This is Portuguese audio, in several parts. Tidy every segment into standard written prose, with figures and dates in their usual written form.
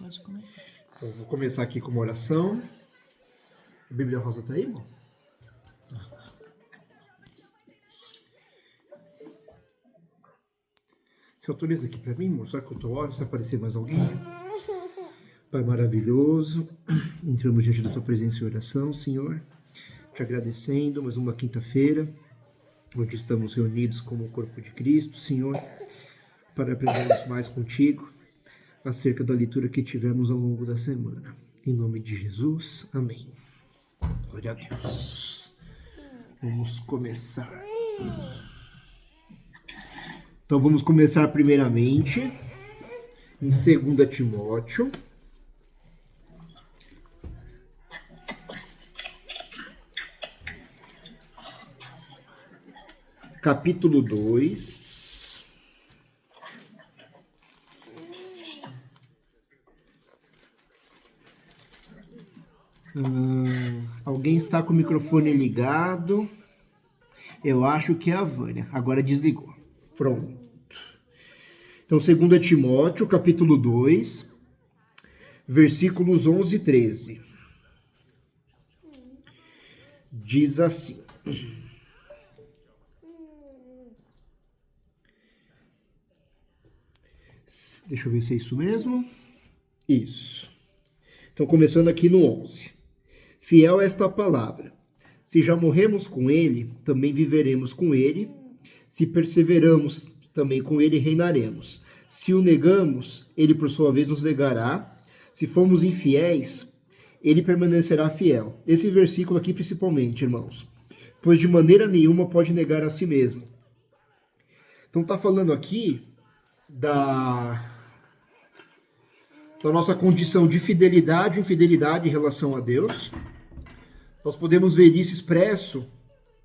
Pode começar. Então, vou começar aqui com uma oração. A Bíblia Rosa tá aí, irmão? Você autoriza aqui para mim, irmão? Só que eu tô orando, se aparecer mais alguém. Pai maravilhoso, entramos diante da tua presença em oração, Senhor, te agradecendo mais uma quinta-feira, onde estamos reunidos como o corpo de Cristo, Senhor, para aprendermos mais contigo acerca da leitura que tivemos ao longo da semana. Em nome de Jesus, amém. Glória a Deus. Vamos começar. Então vamos começar primeiramente em 2 Timóteo. Capítulo 2. Alguém está com o microfone ligado? Eu acho que é a Vânia. Agora desligou. Pronto. Então, 2 Timóteo, capítulo 2, versículos 11 e 13. Diz assim. Deixa eu ver se é isso mesmo. Isso. Então, começando aqui no 11. Fiel é esta palavra. Se já morremos com ele, também viveremos com ele. Se perseveramos, também com ele reinaremos. Se o negamos, ele por sua vez nos negará. Se formos infiéis, ele permanecerá fiel. Esse versículo aqui principalmente, irmãos. Pois de maneira nenhuma pode negar a si mesmo. Então está falando aqui da nossa condição de fidelidade e infidelidade em relação a Deus. Nós podemos ver isso expresso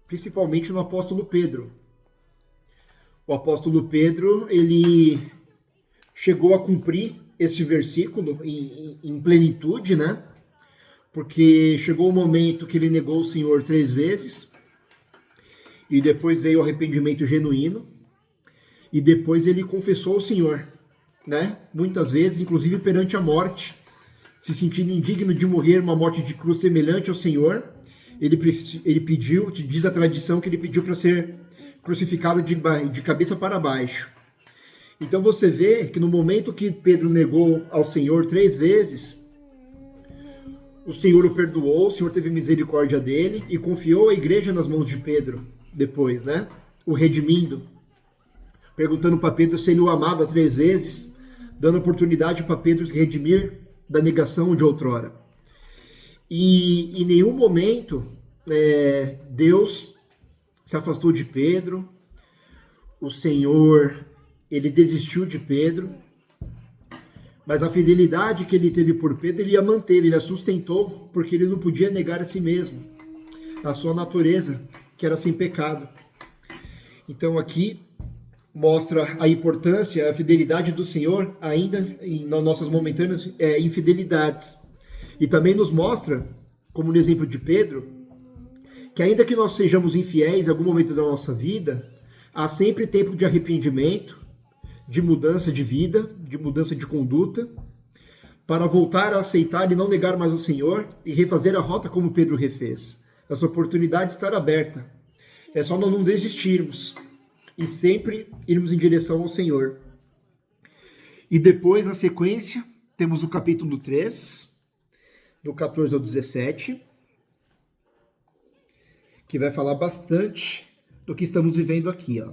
principalmente no apóstolo Pedro. O apóstolo Pedro, ele chegou a cumprir esse versículo em plenitude, né? Porque chegou o momento que ele negou o Senhor 3 vezes, e depois veio o arrependimento genuíno, e depois ele confessou o Senhor, né? Muitas vezes, inclusive perante a morte, se sentindo indigno de morrer uma morte de cruz semelhante ao Senhor, ele pediu, diz a tradição que ele pediu para ser crucificado de cabeça para baixo. Então você vê que no momento que Pedro negou ao Senhor 3 vezes, o Senhor o perdoou, o Senhor teve misericórdia dele e confiou a igreja nas mãos de Pedro depois, né? O redimindo, perguntando para Pedro se ele o amava 3 vezes, dando oportunidade para Pedro se redimir da negação de outrora. E em nenhum momento Deus se afastou de Pedro, o Senhor, ele desistiu de Pedro, mas a fidelidade que ele teve por Pedro, ele a manteve, ele a sustentou, porque ele não podia negar a si mesmo, a sua natureza, que era sem pecado. Então aqui mostra a importância, a fidelidade do Senhor, ainda nas nossas momentâneas infidelidades. E também nos mostra, como no exemplo de Pedro, que ainda que nós sejamos infiéis em algum momento da nossa vida, há sempre tempo de arrependimento, de mudança de vida, de mudança de conduta, para voltar a aceitar e não negar mais o Senhor e refazer a rota como Pedro refez. Essa oportunidade está aberta. É só nós não desistirmos e sempre irmos em direção ao Senhor. E depois, na sequência, temos o capítulo 3, do 14 ao 17, que vai falar bastante do que estamos vivendo aqui, ó.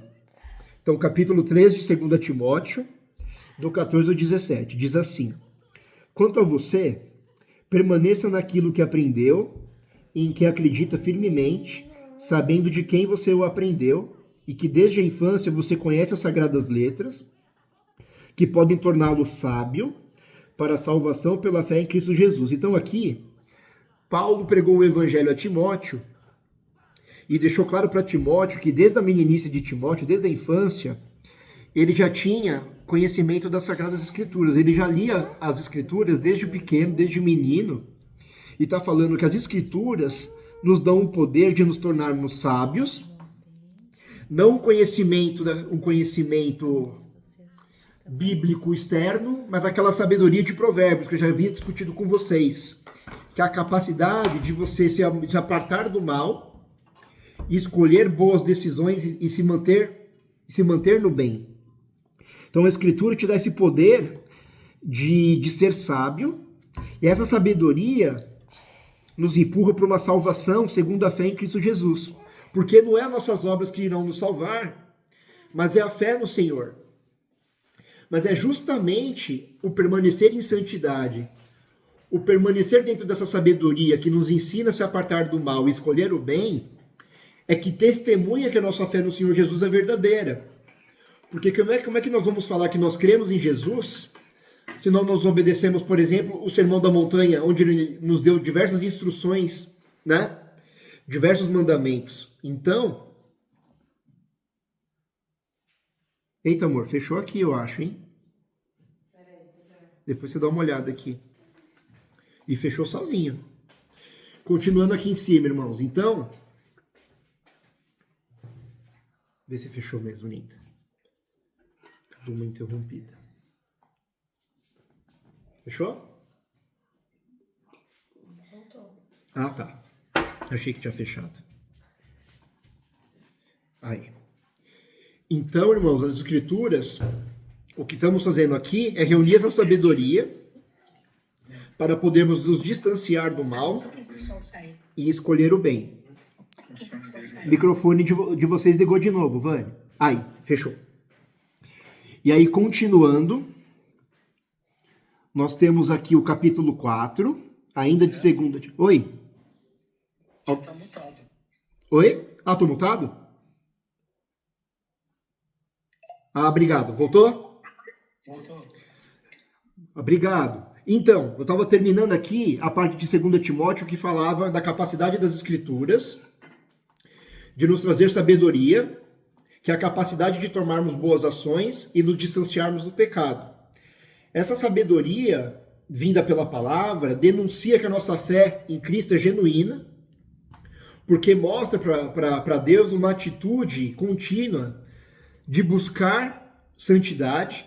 Então, capítulo 3 de 2 Timóteo, do 14 ao 17, diz assim: Quanto a você, permaneça naquilo que aprendeu e em que acredita firmemente, sabendo de quem você o aprendeu e que desde a infância você conhece as sagradas letras, que podem torná-lo sábio para a salvação pela fé em Cristo Jesus. Então aqui, Paulo pregou o evangelho a Timóteo e deixou claro para Timóteo que desde a meninice de Timóteo, desde a infância, ele já tinha conhecimento das Sagradas Escrituras. Ele já lia as Escrituras desde pequeno, desde menino, e está falando que as Escrituras nos dão o poder de nos tornarmos sábios, não um conhecimento bíblico externo, mas aquela sabedoria de Provérbios que eu já havia discutido com vocês, que é a capacidade de você se apartar do mal e escolher boas decisões e se manter no bem. Então a Escritura te dá esse poder de ser sábio, e essa sabedoria nos empurra para uma salvação segundo a fé em Cristo Jesus. Porque não é as nossas obras que irão nos salvar, mas é a fé no Senhor. Mas é justamente o permanecer em santidade, o permanecer dentro dessa sabedoria que nos ensina a se apartar do mal e escolher o bem, é que testemunha que a nossa fé no Senhor Jesus é verdadeira. Porque como é que nós vamos falar que nós cremos em Jesus, se não nós obedecemos, por exemplo, o Sermão da Montanha, onde ele nos deu diversas instruções, né? Diversos mandamentos. Então... Eita, amor, fechou aqui, eu acho, hein? Depois você dá uma olhada aqui. E fechou sozinho. Continuando aqui em cima, irmãos. Então... Vê se fechou mesmo, linda. Dou uma interrompida. Fechou? Voltou. Ah, tá. Achei que tinha fechado. Aí. Então, irmãos, as Escrituras, o que estamos fazendo aqui é reunir essa sabedoria para podermos nos distanciar do mal e escolher o bem. O microfone de vocês ligou de novo, Vânia. Aí, fechou. E aí, continuando, nós temos aqui o capítulo 4, ainda de segunda... Oi? Você tá mutado. Oi? Ah, tô mutado? Ah, obrigado. Voltou? Voltou. Obrigado. Então, eu estava terminando aqui a parte de 2 Timóteo que falava da capacidade das Escrituras de nos trazer sabedoria, que é a capacidade de tomarmos boas ações e nos distanciarmos do pecado. Essa sabedoria, vinda pela palavra, denuncia que a nossa fé em Cristo é genuína, porque mostra para Deus uma atitude contínua de buscar santidade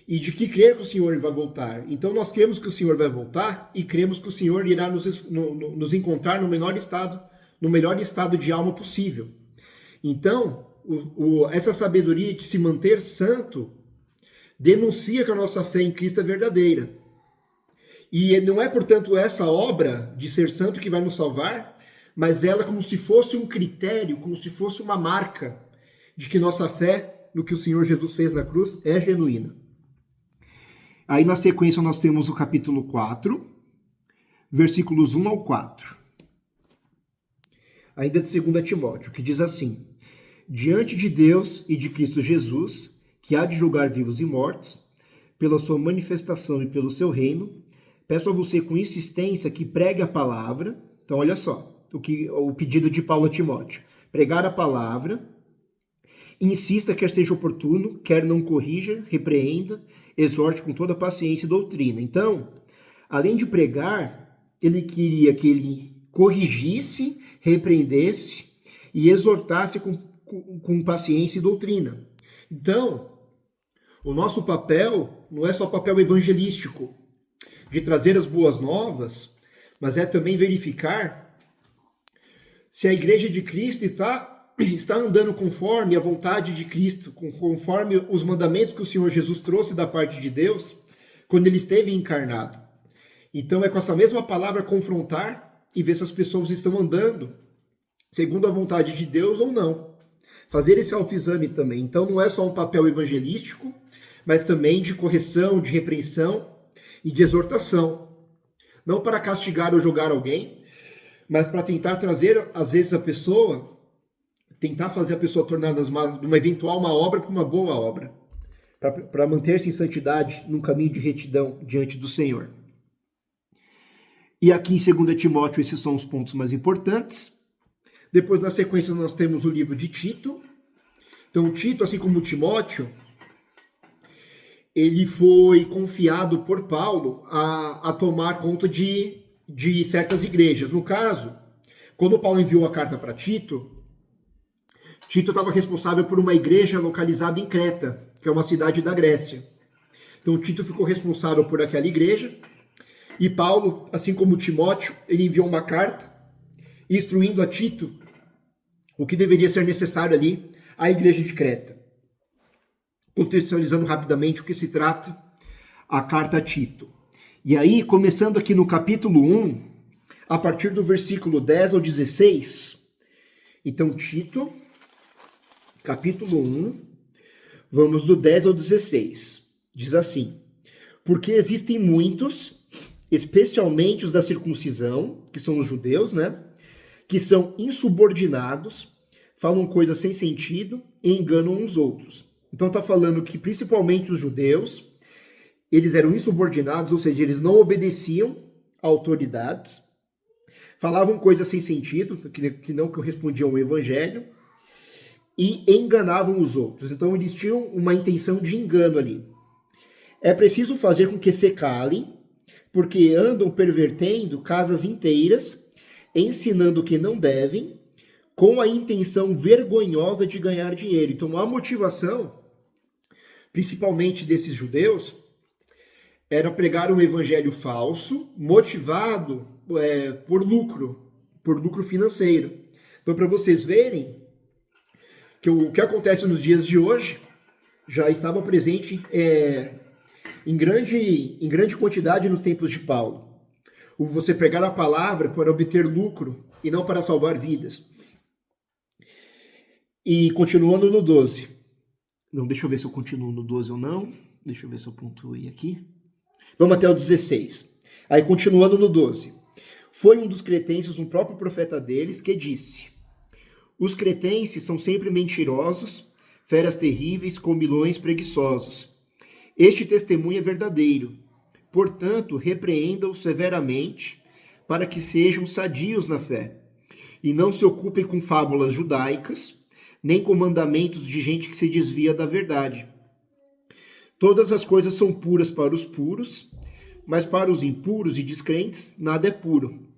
e de que crer que o Senhor vai voltar. Então nós cremos que o Senhor vai voltar e cremos que o Senhor irá nos encontrar no melhor estado de alma possível. Então, essa sabedoria de se manter santo denuncia que a nossa fé em Cristo é verdadeira. E não é, portanto, essa obra de ser santo que vai nos salvar, mas ela como se fosse um critério, como se fosse uma marca de que nossa fé no que o Senhor Jesus fez na cruz é genuína. Aí na sequência nós temos o capítulo 4, versículos 1 ao 4. Ainda de 2 Timóteo, que diz assim: diante de Deus e de Cristo Jesus, que há de julgar vivos e mortos, pela sua manifestação e pelo seu reino, peço a você com insistência que pregue a palavra. Então olha só, o pedido de Paulo a Timóteo: pregar a palavra, insista quer seja oportuno, quer não corrija, repreenda, exorte com toda paciência e doutrina. Então, além de pregar, ele queria que ele corrigisse, repreendesse e exortasse com paciência e doutrina. Então, o nosso papel não é só papel evangelístico, de trazer as boas novas, mas é também verificar se a igreja de Cristo está andando conforme a vontade de Cristo, conforme os mandamentos que o Senhor Jesus trouxe da parte de Deus, quando ele esteve encarnado. Então é com essa mesma palavra confrontar e ver se as pessoas estão andando segundo a vontade de Deus ou não. Fazer esse autoexame também. Então não é só um papel evangelístico, mas também de correção, de repreensão e de exortação. Não para castigar ou julgar alguém, mas para tentar trazer, às vezes, tentar fazer a pessoa tornar de uma eventual má obra para uma boa obra, para manter-se em santidade num caminho de retidão diante do Senhor. E aqui em 2 Timóteo esses são os pontos mais importantes. Depois, na sequência, nós temos o livro de Tito. Então, Tito, assim como Timóteo, ele foi confiado por Paulo a tomar conta de certas igrejas. No caso, quando Paulo enviou a carta para Tito, Tito estava responsável por uma igreja localizada em Creta, que é uma cidade da Grécia. Então Tito ficou responsável por aquela igreja, e Paulo, assim como Timóteo, ele enviou uma carta instruindo a Tito o que deveria ser necessário ali à igreja de Creta. Contextualizando rapidamente o que se trata a carta a Tito. E aí, começando aqui no capítulo 1, a partir do versículo 10 ao 16, então Tito, capítulo 1, vamos do 10 ao 16. Diz assim: porque existem muitos, especialmente os da circuncisão, que são os judeus, né? Que são insubordinados, falam coisas sem sentido e enganam uns outros. Então está falando que principalmente os judeus, eles eram insubordinados, ou seja, eles não obedeciam a autoridades, falavam coisas sem sentido, que não correspondiam ao evangelho, e enganavam os outros. Então eles tinham uma intenção de engano ali. É preciso fazer com que se calem, porque andam pervertendo casas inteiras, ensinando o que não devem, com a intenção vergonhosa de ganhar dinheiro. Então a motivação, principalmente desses judeus, era pregar um evangelho falso, motivado por lucro financeiro. Então, para vocês verem que o que acontece nos dias de hoje já estava presente em grande quantidade nos tempos de Paulo. Você pregar a palavra para obter lucro e não para salvar vidas. E continuando no 12. Não, deixa eu ver se eu continuo no 12 ou não. Deixa eu ver se eu pontuei aqui. Vamos até o 16. Aí, continuando no 12. Foi um dos cretenses, um próprio profeta deles, que disse: os cretenses são sempre mentirosos, feras terríveis, comilões, preguiçosos. Este testemunho é verdadeiro. Portanto, repreenda-os severamente, para que sejam sadios na fé, e não se ocupem com fábulas judaicas, nem com mandamentos de gente que se desvia da verdade. Todas as coisas são puras para os puros, mas para os impuros e descrentes nada é puro,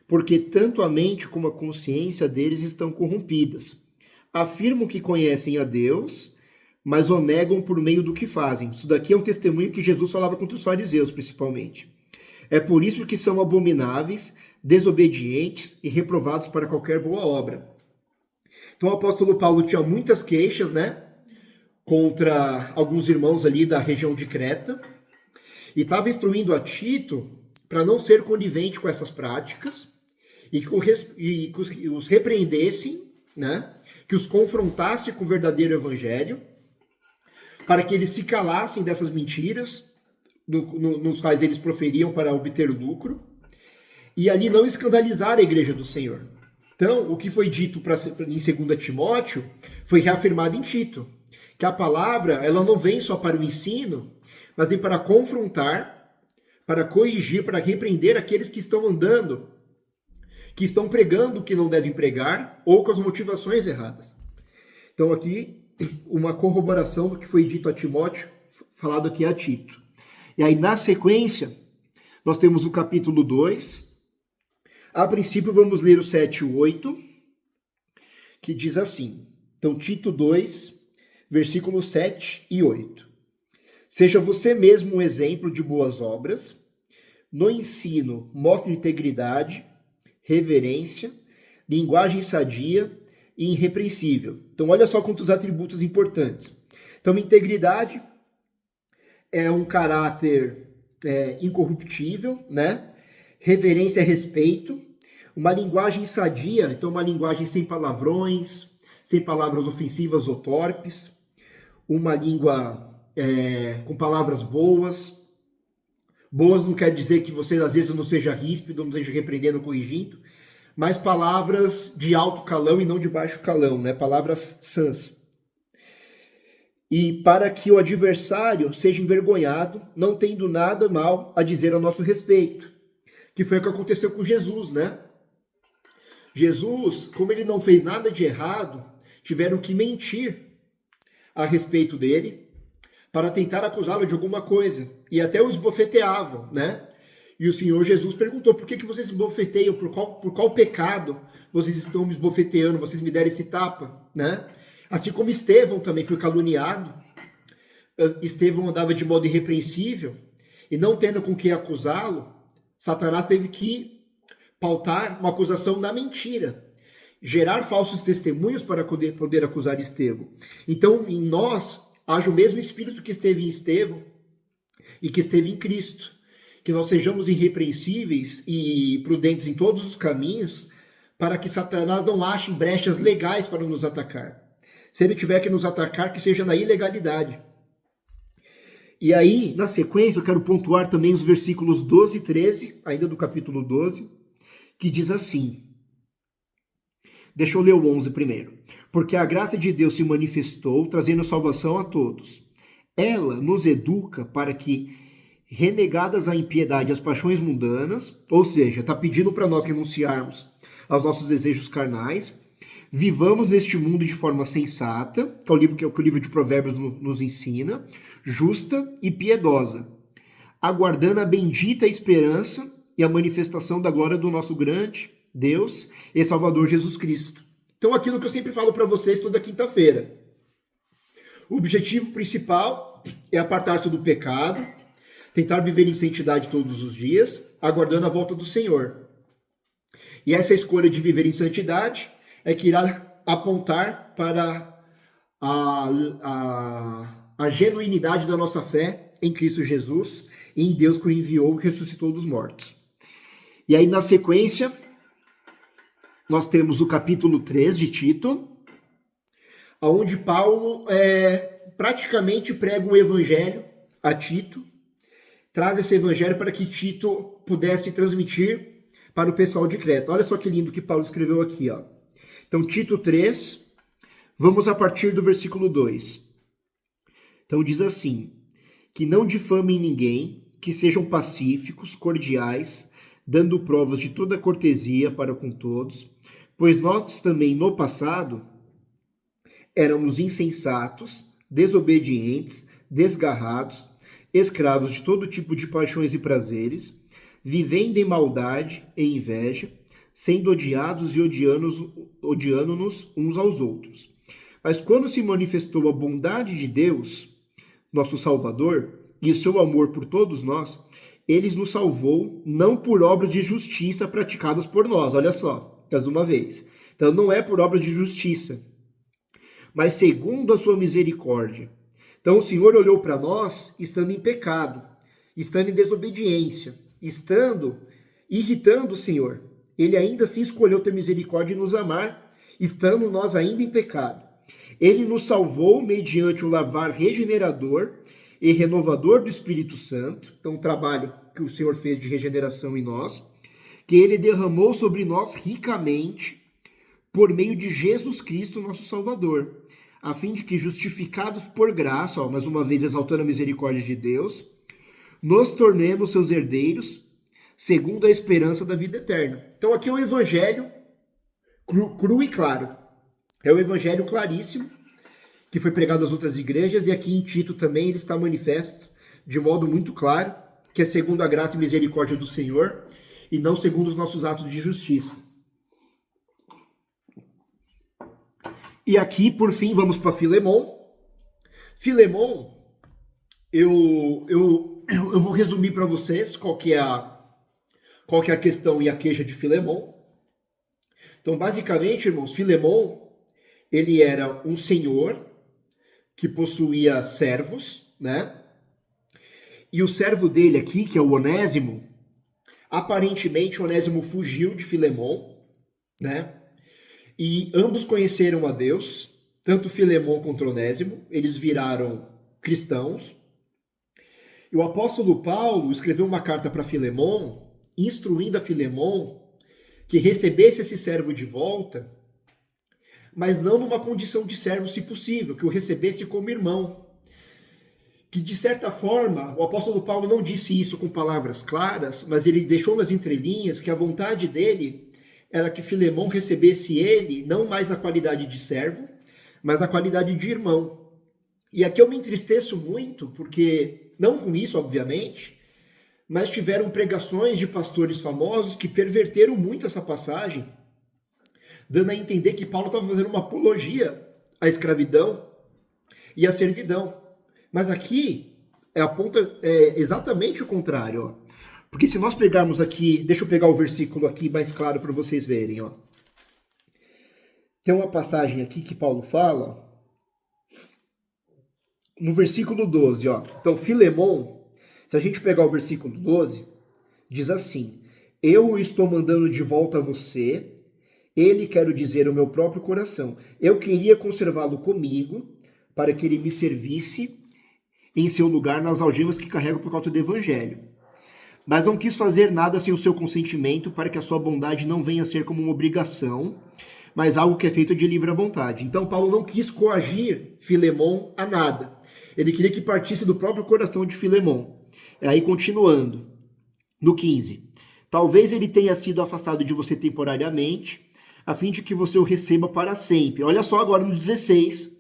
porque tanto a mente como a consciência deles estão corrompidas. Afirmam que conhecem a Deus, mas o negam por meio do que fazem. Isso daqui é um testemunho que Jesus falava contra os fariseus, principalmente. É por isso que são abomináveis, desobedientes e reprovados para qualquer boa obra. Então o apóstolo Paulo tinha muitas queixas, né, contra alguns irmãos ali da região de Creta, e estava instruindo a Tito para não ser conivente com essas práticas e que os repreendessem, né, que os confrontasse com o verdadeiro evangelho, para que eles se calassem dessas mentiras nos quais eles proferiam para obter lucro, e ali não escandalizar a igreja do Senhor. Então, o que foi dito em 2 Timóteo foi reafirmado em Tito, que a palavra ela não vem só para o ensino, mas vem para confrontar, para corrigir, para repreender aqueles que estão andando, que estão pregando o que não devem pregar, ou com as motivações erradas. Então aqui, uma corroboração do que foi dito a Timóteo, falado aqui a Tito. E aí, na sequência, nós temos o capítulo 2. A princípio, vamos ler o 7 e o 8, que diz assim. Então, Tito 2, versículos 7 e 8. Seja você mesmo um exemplo de boas obras. No ensino, mostre integridade, reverência, linguagem sadia e irrepreensível. Então, olha só quantos atributos importantes. Então, integridade é um caráter incorruptível, né? Reverência é respeito. Uma linguagem sadia, então uma linguagem sem palavrões, sem palavras ofensivas ou torpes. Uma língua com palavras boas. Boas não quer dizer que você às vezes não seja ríspido, não esteja repreendendo, corrigindo, mas palavras de alto calão e não de baixo calão, né? Palavras sãs. E para que o adversário seja envergonhado, não tendo nada mal a dizer a nosso respeito. Que foi o que aconteceu com Jesus, né? Jesus, como ele não fez nada de errado, tiveram que mentir a respeito dele para tentar acusá-lo de alguma coisa. E até o esbofeteavam, né? E o Senhor Jesus perguntou, por que vocês me esbofeteiam? Por qual pecado vocês estão me esbofeteando? Vocês me deram esse tapa, né? Assim como Estevão também foi caluniado Estevão andava de modo irrepreensível, e não tendo com que acusá-lo, Satanás teve que pautar uma acusação na mentira, gerar falsos testemunhos para poder acusar Estevão. Então, em nós, age o mesmo Espírito que esteve em Estevão e que esteve em Cristo. Que nós sejamos irrepreensíveis e prudentes em todos os caminhos, para que Satanás não ache brechas legais para nos atacar. Se ele tiver que nos atacar, que seja na ilegalidade. E aí, na sequência, eu quero pontuar também os versículos 12 e 13, ainda do capítulo 12, que diz assim. Deixa eu ler o 11 primeiro. Porque a graça de Deus se manifestou, trazendo salvação a todos. Ela nos educa para que, renegadas a impiedade e as paixões mundanas, ou seja, está pedindo para nós renunciarmos aos nossos desejos carnais, vivamos neste mundo de forma sensata, que é o que o livro de Provérbios nos ensina, justa e piedosa, aguardando a bendita esperança e a manifestação da glória do nosso grande Deus e Salvador Jesus Cristo. Então, aquilo que eu sempre falo para vocês toda quinta-feira. O objetivo principal é apartar-se do pecado, tentar viver em santidade todos os dias, aguardando a volta do Senhor. E essa escolha de viver em santidade é que irá apontar para a genuinidade da nossa fé em Cristo Jesus e em Deus que o enviou e ressuscitou dos mortos. E aí, na sequência, nós temos o capítulo 3 de Tito, onde Paulo praticamente prega um evangelho a Tito, traz esse evangelho para que Tito pudesse transmitir para o pessoal de Creta. Olha só que lindo que Paulo escreveu aqui, ó. Então, Tito 3, vamos a partir do versículo 2. Então, diz assim, que não difamem ninguém, que sejam pacíficos, cordiais, dando provas de toda cortesia para com todos, pois nós também, no passado, éramos insensatos, desobedientes, desgarrados, escravos de todo tipo de paixões e prazeres, vivendo em maldade e inveja, sendo odiados e odiando-nos uns aos outros. Mas quando se manifestou a bondade de Deus, nosso Salvador, e o seu amor por todos nós, ele nos salvou não por obras de justiça praticadas por nós. Olha só, mais uma vez. Então não é por obras de justiça, mas segundo a sua misericórdia. Então o Senhor olhou para nós estando em pecado, estando em desobediência, estando irritando o Senhor. Ele ainda assim escolheu ter misericórdia e nos amar, estando nós ainda em pecado. Ele nos salvou mediante o lavar regenerador e renovador do Espírito Santo, então o trabalho que o Senhor fez de regeneração em nós, que ele derramou sobre nós ricamente por meio de Jesus Cristo, nosso Salvador, a fim de que, justificados por graça, mais uma vez exaltando a misericórdia de Deus, nos tornemos seus herdeiros, segundo a esperança da vida eterna. Então aqui é um evangelho cru e claro. É um evangelho claríssimo, que foi pregado às outras igrejas, e aqui em Tito também ele está manifesto de modo muito claro, que é segundo a graça e misericórdia do Senhor, e não segundo os nossos atos de justiça. E aqui, por fim, vamos para Filemon. Filemon, eu vou resumir para vocês qual que é a questão e a queixa de Filemon. Então, basicamente, irmãos, Filemon, ele era um senhor que possuía servos, né? E o servo dele aqui, que é o Onésimo, aparentemente Onésimo fugiu de Filemon, né? E ambos conheceram a Deus, tanto Filemon quanto Onésimo, eles viraram cristãos. E o apóstolo Paulo escreveu uma carta para Filemon, instruindo a Filemon que recebesse esse servo de volta, mas não numa condição de servo, se possível, que o recebesse como irmão. Que, de certa forma, o apóstolo Paulo não disse isso com palavras claras, mas ele deixou nas entrelinhas que a vontade dele era que Filemon recebesse ele, não mais na qualidade de servo, mas na qualidade de irmão. E aqui eu me entristeço muito, porque, não com isso, obviamente, mas tiveram pregações de pastores famosos que perverteram muito essa passagem, dando a entender que Paulo estava fazendo uma apologia à escravidão e à servidão. Mas aqui aponta exatamente o contrário, ó. Porque se nós pegarmos aqui, deixa eu pegar o versículo aqui mais claro para vocês verem, ó. Tem uma passagem aqui que Paulo fala, no versículo 12, ó. Então, Filemon, se a gente pegar o versículo 12, diz assim: eu o estou mandando de volta a você, ele, quero dizer, o meu próprio coração. Eu queria conservá-lo comigo, para que ele me servisse em seu lugar nas algemas que carrego por causa do evangelho. Mas não quis fazer nada sem o seu consentimento, para que a sua bondade não venha a ser como uma obrigação, mas algo que é feito de livre vontade. Então, Paulo não quis coagir Filemon a nada. Ele queria que partisse do próprio coração de Filemon. Aí, continuando, no 15. Talvez ele tenha sido afastado de você temporariamente, a fim de que você o receba para sempre. Olha só agora no 16,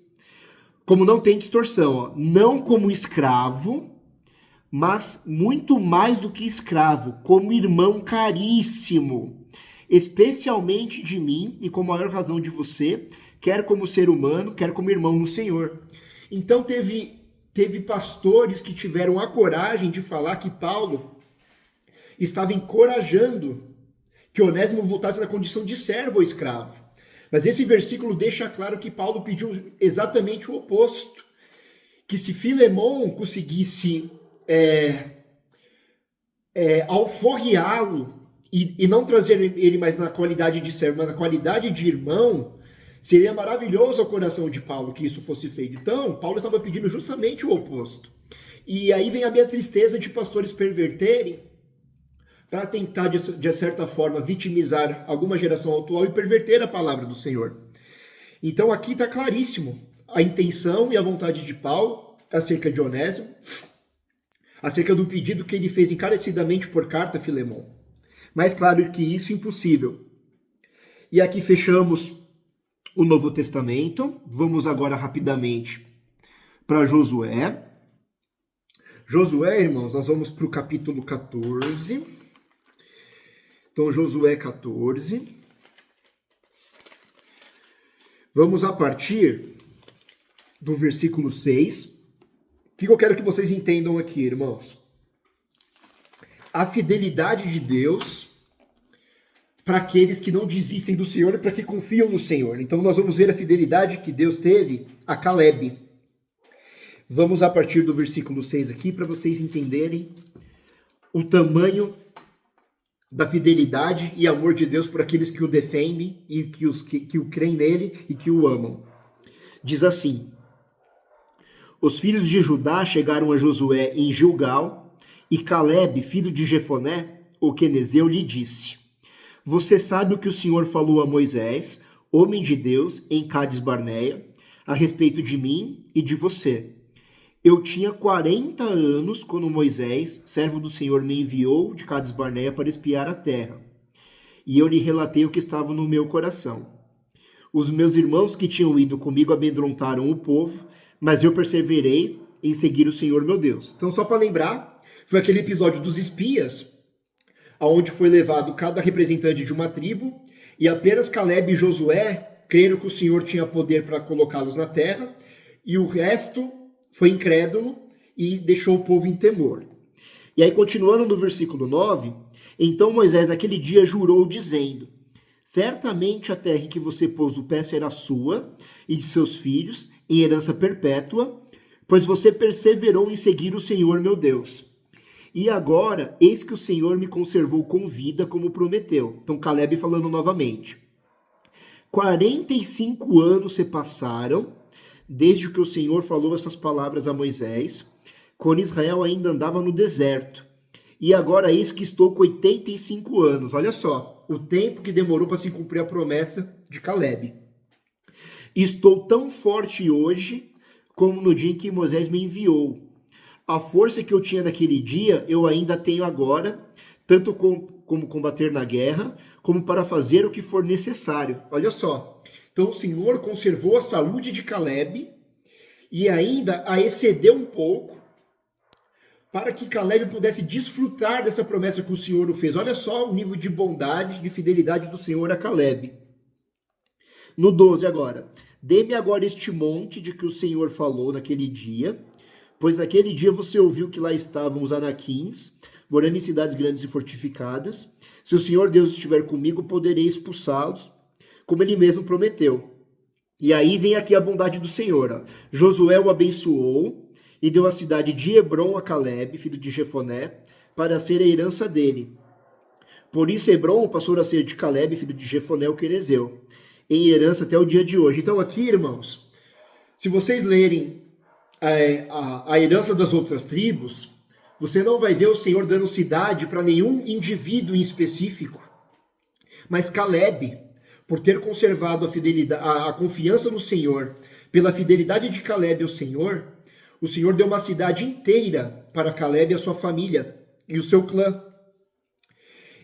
como não tem distorção, ó. Não como escravo, mas muito mais do que escravo, como irmão caríssimo, especialmente de mim e com maior razão de você, quer como ser humano, quer como irmão no Senhor. Então teve pastores que tiveram a coragem de falar que Paulo estava encorajando que Onésimo voltasse na condição de servo ou escravo. Mas esse versículo deixa claro que Paulo pediu exatamente o oposto. Que se Filemon conseguisse alforriá-lo e não trazer ele mais na qualidade de servo, mas na qualidade de irmão, seria maravilhoso ao coração de Paulo que isso fosse feito. Então, Paulo estava pedindo justamente o oposto. E aí vem a minha tristeza de pastores perverterem para tentar, de certa forma, vitimizar alguma geração atual e perverter a palavra do Senhor. Então aqui está claríssimo a intenção e a vontade de Paulo acerca de Onésimo, acerca do pedido que ele fez encarecidamente por carta a Filemon. Mais claro que isso, impossível. E aqui fechamos o Novo Testamento. Vamos agora rapidamente para Josué. Josué, irmãos, nós vamos para o capítulo 14. Então, Josué 14. Vamos a partir do versículo 6. O que eu quero que vocês entendam aqui, irmãos? A fidelidade de Deus para aqueles que não desistem do Senhor e para que confiam no Senhor. Então, nós vamos ver a fidelidade que Deus teve a Calebe. Vamos a partir do versículo 6 aqui para vocês entenderem o tamanho da fidelidade e amor de Deus por aqueles que o defendem e que o creem nele e que o amam. Diz assim: os filhos de Judá chegaram a Josué em Gilgal, e Calebe, filho de Jefoné, o quenezeu, lhe disse: você sabe o que o Senhor falou a Moisés, homem de Deus, em Cades Barneia, a respeito de mim e de você. Eu tinha 40 anos quando Moisés, servo do Senhor, me enviou de Cades Barneia para espiar a terra. E eu lhe relatei o que estava no meu coração. Os meus irmãos que tinham ido comigo amedrontaram o povo, mas eu perseverei em seguir o Senhor meu Deus. Então, só para lembrar, foi aquele episódio dos espias, onde foi levado cada representante de uma tribo, e apenas Calebe e Josué creram que o Senhor tinha poder para colocá-los na terra, e o resto foi incrédulo e deixou o povo em temor. E aí, continuando no versículo 9, então Moisés naquele dia jurou, dizendo: certamente a terra em que você pôs o pé será sua e de seus filhos, em herança perpétua, pois você perseverou em seguir o Senhor meu Deus. E agora, eis que o Senhor me conservou com vida, como prometeu. Então, Calebe falando novamente. 45 anos se passaram desde que o Senhor falou essas palavras a Moisés, quando Israel ainda andava no deserto. E agora eis que estou com 85 anos. Olha só, o tempo que demorou para se cumprir a promessa de Calebe. Estou tão forte hoje como no dia em que Moisés me enviou. A força que eu tinha naquele dia, eu ainda tenho agora, tanto como combater na guerra, como para fazer o que for necessário. Olha só. Então o Senhor conservou a saúde de Calebe e ainda a excedeu um pouco para que Calebe pudesse desfrutar dessa promessa que o Senhor o fez. Olha só o nível de bondade, de fidelidade do Senhor a Calebe. No 12 agora. Dê-me agora este monte de que o Senhor falou naquele dia, Pois naquele dia você ouviu que lá estavam os anaquins, morando em cidades grandes e fortificadas. Se o Senhor Deus estiver comigo, poderei expulsá-los, como ele mesmo prometeu. E aí vem aqui a bondade do Senhor. Ó. Josué o abençoou e deu a cidade de Hebron a Caleb, filho de Jefoné, para ser a herança dele. Por isso Hebron passou a ser de Caleb, filho de Jefoné, o querezeu, em herança até o dia de hoje. Então aqui, irmãos, se vocês lerem a herança das outras tribos, você não vai ver o Senhor dando cidade para nenhum indivíduo em específico. Mas Caleb, por ter conservado a fidelidade, a confiança no Senhor, pela fidelidade de Caleb ao Senhor, o Senhor deu uma cidade inteira para Caleb e a sua família e o seu clã.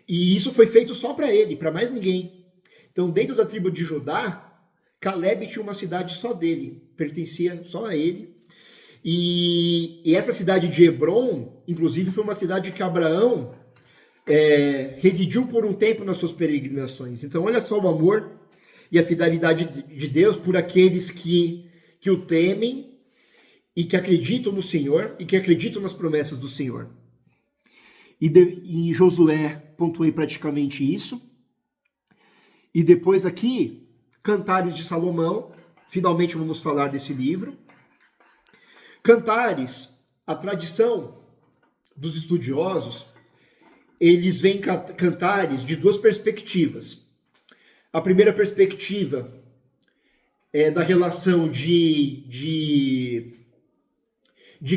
E isso foi feito só para ele, para mais ninguém. Então, dentro da tribo de Judá, Caleb tinha uma cidade só dele, pertencia só a ele. E essa cidade de Hebron, inclusive, foi uma cidade que Abraão residiu por um tempo nas suas peregrinações. Então, olha só o amor e a fidelidade de Deus por aqueles que o temem e que acreditam no Senhor e que acreditam nas promessas do Senhor. E em Josué pontuei praticamente isso. E depois aqui, Cantares de Salomão. Finalmente vamos falar desse livro. Cantares, a tradição dos estudiosos, eles veem Cantares de duas perspectivas. A primeira perspectiva é da relação de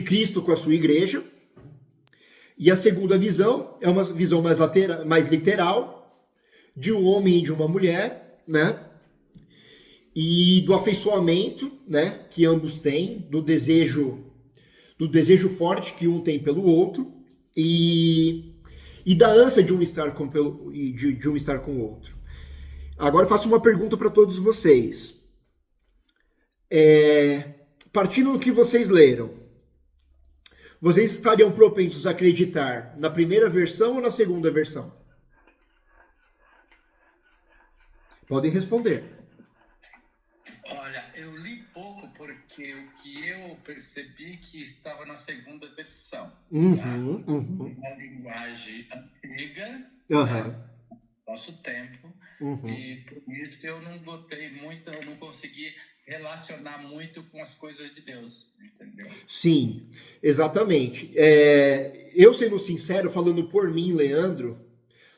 Cristo com a sua igreja. E a segunda visão é uma visão mais literal, de um homem e de uma mulher, né? E do afeiçoamento, né, que ambos têm, do desejo forte que um tem pelo outro, e da ânsia de um estar com o outro. Agora eu faço uma pergunta para todos vocês. Partindo do que vocês leram, vocês estariam propensos a acreditar na primeira versão ou na segunda versão? Podem responder. Olha, eu li pouco porque o que eu percebi que estava na segunda versão. Uma linguagem antiga, né, nosso tempo, e por isso eu não botei muito, eu não consegui relacionar muito com as coisas de Deus, entendeu? Sim, exatamente. Eu, sendo sincero, falando por mim, Leandro,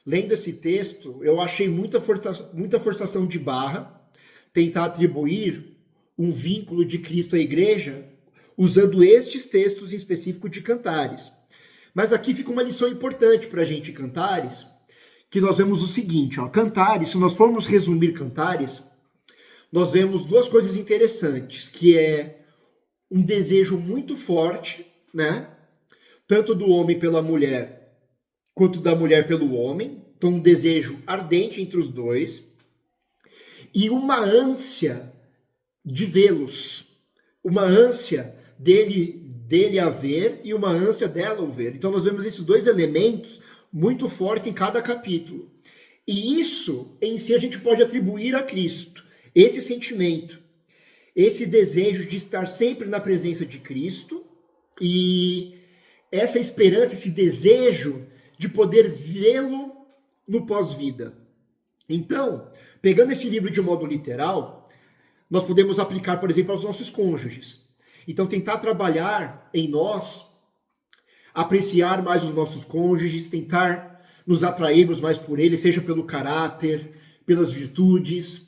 lendo esse texto, eu achei muita forçação de barra, tentar atribuir um vínculo de Cristo à igreja, usando estes textos em específico de Cantares. Mas aqui fica uma lição importante para a gente, Cantares, que nós vemos o seguinte, ó, Cantares, se nós formos resumir Cantares, nós vemos duas coisas interessantes, que é um desejo muito forte, né? Tanto do homem pela mulher, quanto da mulher pelo homem. Então, um desejo ardente entre os dois. E uma ânsia de vê-los. Uma ânsia dele a ver e uma ânsia dela o ver. Então, nós vemos esses dois elementos muito fortes em cada capítulo. E isso, em si, a gente pode atribuir a Cristo. Esse sentimento, esse desejo de estar sempre na presença de Cristo e essa esperança, esse desejo de poder vê-lo no pós-vida. Então, pegando esse livro de modo literal, nós podemos aplicar, por exemplo, aos nossos cônjuges. Então, tentar trabalhar em nós, apreciar mais os nossos cônjuges, tentar nos atrairmos mais por eles, seja pelo caráter, pelas virtudes,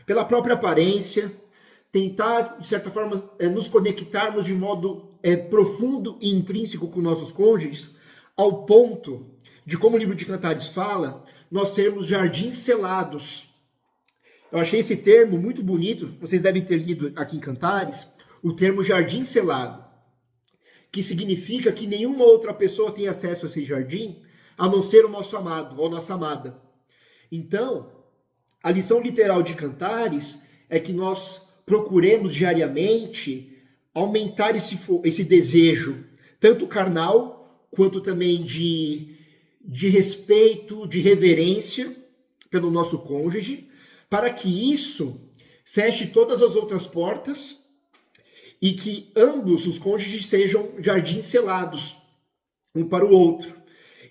pela própria aparência, tentar, de certa forma, nos conectarmos de modo profundo e intrínseco com nossos cônjuges, ao ponto de, como o livro de Cantares fala, nós sermos jardins selados. Eu achei esse termo muito bonito, vocês devem ter lido aqui em Cantares, o termo jardim selado, que significa que nenhuma outra pessoa tem acesso a esse jardim, a não ser o nosso amado ou nossa amada. Então, a lição literal de Cantares é que nós procuremos diariamente aumentar esse desejo, tanto carnal, quanto também de respeito, de reverência pelo nosso cônjuge, para que isso feche todas as outras portas e que ambos os cônjuges sejam jardins selados, um para o outro.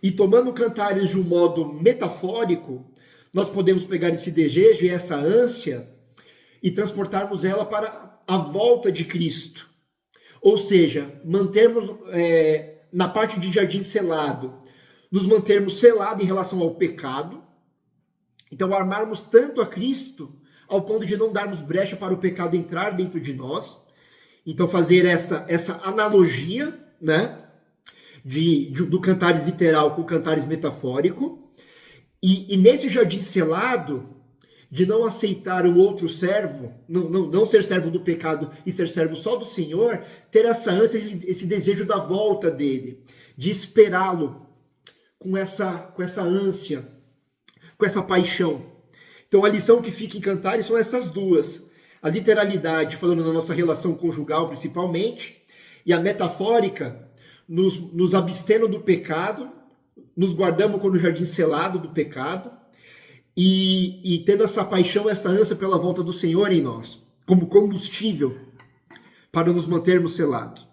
E tomando Cantares de um modo metafórico, nós podemos pegar esse desejo e essa ânsia e transportarmos ela para a volta de Cristo. Ou seja, mantermos na parte de jardim selado, nos mantermos selados em relação ao pecado. Então, armarmos tanto a Cristo ao ponto de não darmos brecha para o pecado entrar dentro de nós. Então, fazer essa analogia, né, do Cantares literal com o Cantares metafórico. E nesse jardim selado, de não aceitar um outro servo, não ser servo do pecado e ser servo só do Senhor, ter essa ânsia, esse desejo da volta dele, de esperá-lo com essa ânsia, com essa paixão. Então a lição que fica em Cantares são essas duas. A literalidade, falando na nossa relação conjugal principalmente, e a metafórica, nos abstendo do pecado, nos guardamos no jardim selado do pecado, e tendo essa paixão, essa ânsia pela volta do Senhor em nós, como combustível para nos mantermos selados.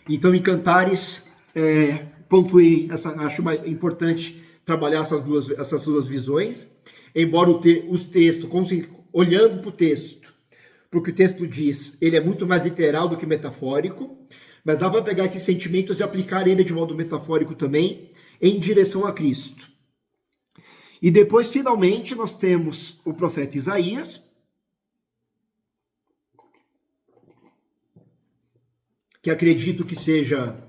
Então, em Cantares, pontuei, acho importante trabalhar essas duas visões, embora o texto, olhando para o texto, porque o texto diz, ele é muito mais literal do que metafórico, mas dá para pegar esses sentimentos e aplicar ele de modo metafórico também, em direção a Cristo. E depois, finalmente, nós temos o profeta Isaías, que acredito que seja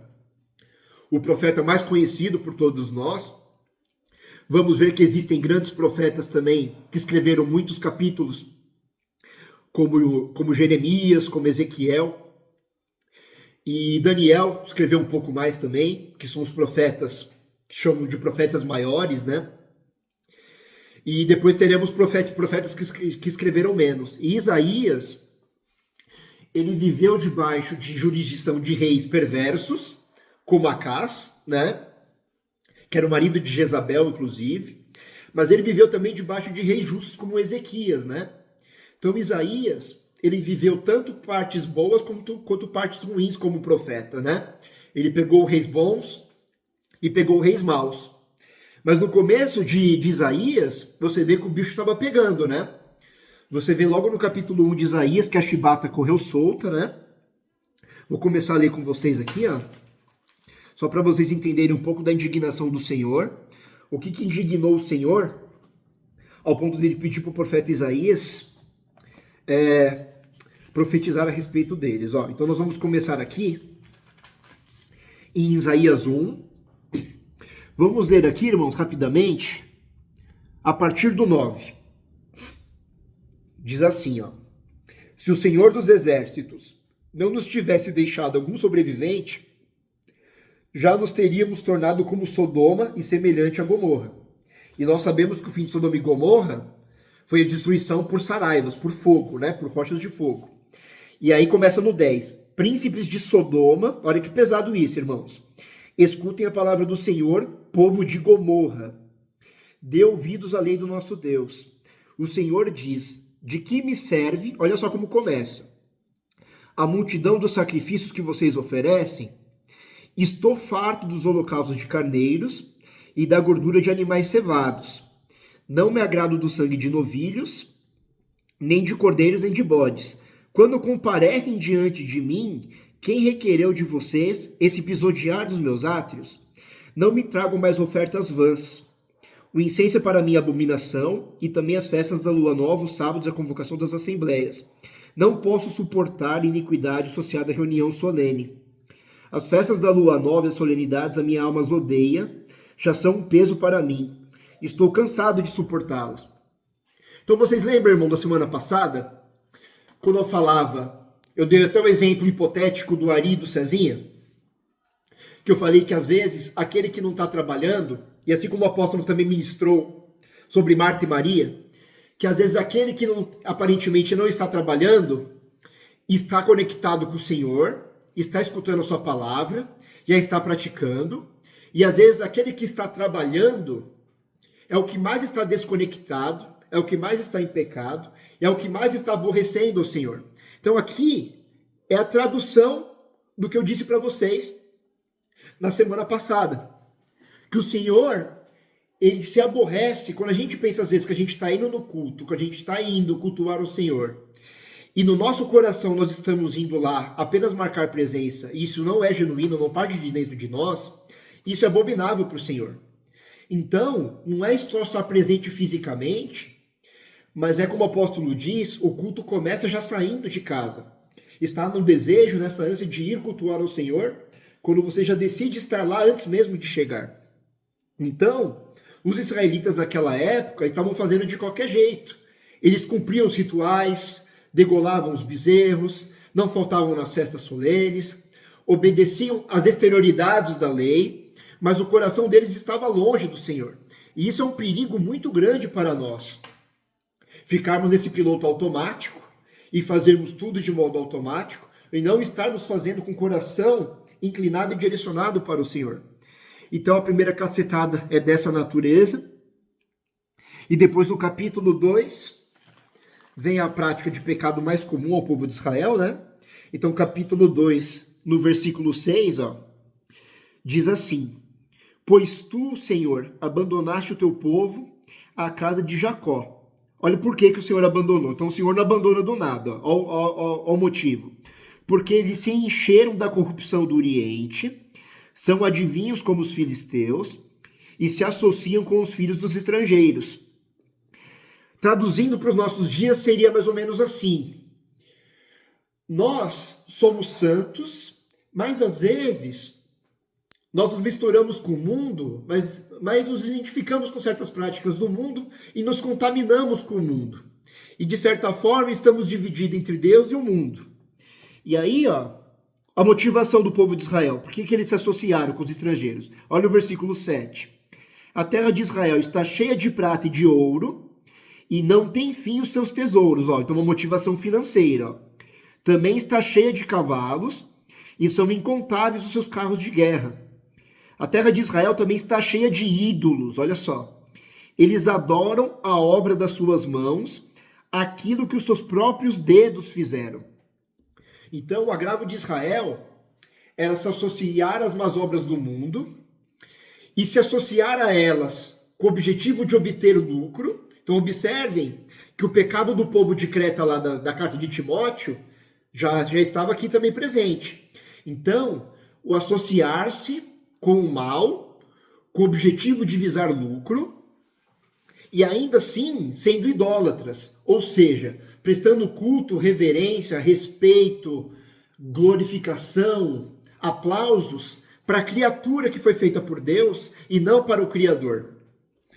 o profeta mais conhecido por todos nós. Vamos ver que existem grandes profetas também, que escreveram muitos capítulos, como Jeremias, como Ezequiel. E Daniel escreveu um pouco mais também, que são os profetas, que chamam de profetas maiores, né? E depois teremos profetas que escreveram menos. E Isaías, ele viveu debaixo de jurisdição de reis perversos, como Acás, né? Que era o marido de Jezabel, inclusive. Mas ele viveu também debaixo de reis justos, como Ezequias, né? Então Isaías, ele viveu tanto partes boas quanto partes ruins como profeta, né? Ele pegou reis bons e pegou reis maus. Mas no começo de Isaías, você vê que o bicho estava pegando, né? Você vê logo no capítulo 1 de Isaías que a chibata correu solta, né? Vou começar a ler com vocês aqui, ó. Só para vocês entenderem um pouco da indignação do Senhor. O que indignou o Senhor, ao ponto dele pedir para o profeta Isaías profetizar a respeito deles. Ó, então nós vamos começar aqui em Isaías 1. Vamos ler aqui, irmãos, rapidamente, a partir do 9. Diz assim, ó. Se o Senhor dos Exércitos não nos tivesse deixado algum sobrevivente, já nos teríamos tornado como Sodoma e semelhante a Gomorra. E nós sabemos que o fim de Sodoma e Gomorra foi a destruição por saraivas, por fogo, né? Por rochas de fogo. E aí começa no 10. Príncipes de Sodoma, olha que pesado isso, irmãos. Escutem a palavra do Senhor, povo de Gomorra. Dê ouvidos à lei do nosso Deus. O Senhor diz, de que me serve, olha só como começa. A multidão dos sacrifícios que vocês oferecem, estou farto dos holocaustos de carneiros e da gordura de animais cevados. Não me agrado do sangue de novilhos, nem de cordeiros, nem de bodes. Quando comparecem diante de mim, quem requereu de vocês esse pisotear dos meus átrios? Não me tragam mais ofertas vãs. O incenso é para mim abominação, e também as festas da lua nova, os sábados, a convocação das assembleias. Não posso suportar iniquidade associada à reunião solene. As festas da lua nova e as solenidades a minha alma as odeia, já são um peso para mim. Estou cansado de suportá-las. Então vocês lembram, irmão, da semana passada, quando eu falava, eu dei até o exemplo hipotético do Ari e do Cezinha, que eu falei que às vezes aquele que não está trabalhando, e assim como o apóstolo também ministrou sobre Marta e Maria, que às vezes aquele que aparentemente não está trabalhando, está conectado com o Senhor, está escutando a sua palavra, já está praticando, e às vezes aquele que está trabalhando é o que mais está desconectado, é o que mais está em pecado, é o que mais está aborrecendo o Senhor. Então aqui é a tradução do que eu disse para vocês na semana passada. Que o Senhor, ele se aborrece quando a gente pensa às vezes que a gente está indo no culto, que a gente está indo cultuar o Senhor. E no nosso coração nós estamos indo lá apenas marcar presença, e isso não é genuíno, não parte de dentro de nós, isso é abominável para o Senhor. Então, não é só estar presente fisicamente, mas é como o apóstolo diz, o culto começa já saindo de casa. Está no desejo, nessa ânsia de ir cultuar ao Senhor, quando você já decide estar lá antes mesmo de chegar. Então, os israelitas naquela época estavam fazendo de qualquer jeito. Eles cumpriam os rituais, degolavam os bezerros, não faltavam nas festas solenes, obedeciam às exterioridades da lei, mas o coração deles estava longe do Senhor. E isso é um perigo muito grande para nós. Ficarmos nesse piloto automático e fazermos tudo de modo automático e não estarmos fazendo com o coração inclinado e direcionado para o Senhor. Então a primeira cacetada é dessa natureza. E depois no capítulo 2, vem a prática de pecado mais comum ao povo de Israel, né? Então capítulo 2, no versículo 6, diz assim: Pois tu, Senhor, abandonaste o teu povo, a casa de Jacó. Olha por que o Senhor abandonou. Então o Senhor não abandona do nada. Olha o motivo. Porque eles se encheram da corrupção do Oriente, são adivinhos como os filisteus, e se associam com os filhos dos estrangeiros. Traduzindo para os nossos dias, seria mais ou menos assim. Nós somos santos, mas às vezes nós nos misturamos com o mundo, mas nos identificamos com certas práticas do mundo e nos contaminamos com o mundo. E de certa forma estamos divididos entre Deus e o mundo. E aí, a motivação do povo de Israel. Por que eles se associaram com os estrangeiros? Olha o versículo 7. A terra de Israel está cheia de prata e de ouro, e não tem fim os teus tesouros. Então, uma motivação financeira. Também está cheia de cavalos, e são incontáveis os seus carros de guerra. A terra de Israel também está cheia de ídolos, olha só. Eles adoram a obra das suas mãos, aquilo que os seus próprios dedos fizeram. Então, o agravo de Israel era se associar às más obras do mundo e se associar a elas com o objetivo de obter o lucro. Então, observem que o pecado do povo de Creta, lá da carta de Timóteo, já estava aqui também presente. Então, o associar-se com o mal, com o objetivo de visar lucro, e ainda assim sendo idólatras, ou seja, prestando culto, reverência, respeito, glorificação, aplausos para a criatura que foi feita por Deus e não para o Criador.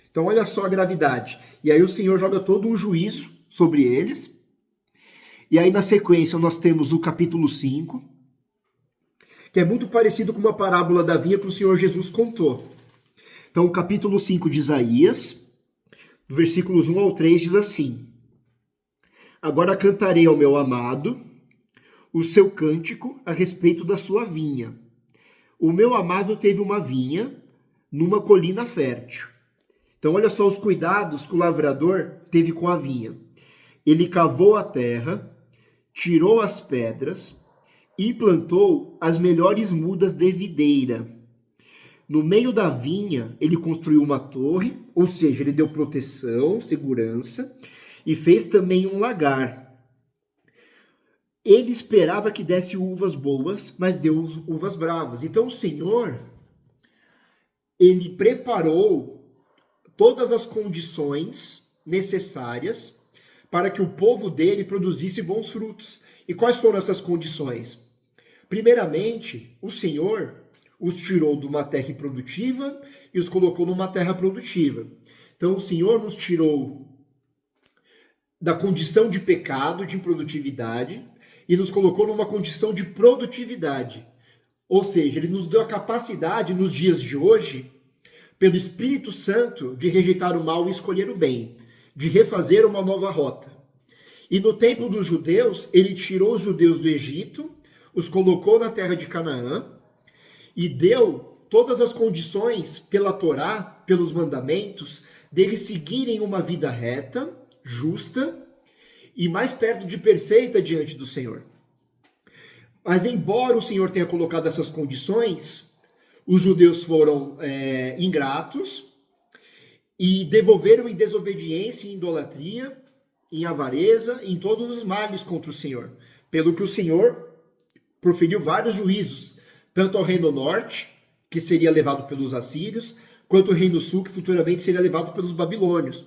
Então olha só a gravidade. E aí o Senhor joga todo um juízo sobre eles. E aí na sequência nós temos o capítulo 5, que é muito parecido com uma parábola da vinha que o Senhor Jesus contou. Então o capítulo 5 de Isaías, versículos 1 ao 3 diz assim: Agora cantarei ao meu amado o seu cântico a respeito da sua vinha. O meu amado teve uma vinha numa colina fértil. Então olha só os cuidados que o lavrador teve com a vinha. Ele cavou a terra, tirou as pedras e plantou as melhores mudas de videira. No meio da vinha, ele construiu uma torre, ou seja, ele deu proteção, segurança, e fez também um lagar. Ele esperava que desse uvas boas, mas deu uvas bravas. Então o Senhor, ele preparou todas as condições necessárias para que o povo dele produzisse bons frutos. E quais foram essas condições? Primeiramente, o Senhor os tirou de uma terra improdutiva e os colocou numa terra produtiva. Então o Senhor nos tirou da condição de pecado, de improdutividade, e nos colocou numa condição de produtividade. Ou seja, ele nos deu a capacidade, nos dias de hoje, pelo Espírito Santo, de rejeitar o mal e escolher o bem, de refazer uma nova rota. E no tempo dos judeus, ele tirou os judeus do Egito, os colocou na terra de Canaã, e deu todas as condições pela Torá, pelos mandamentos, deles seguirem uma vida reta, justa e mais perto de perfeita diante do Senhor. Mas embora o Senhor tenha colocado essas condições, os judeus foram ingratos e devolveram em desobediência, em idolatria, em avareza, em todos os males contra o Senhor. Pelo que o Senhor proferiu vários juízos, tanto ao reino norte, que seria levado pelos assírios, quanto ao reino sul, que futuramente seria levado pelos babilônios.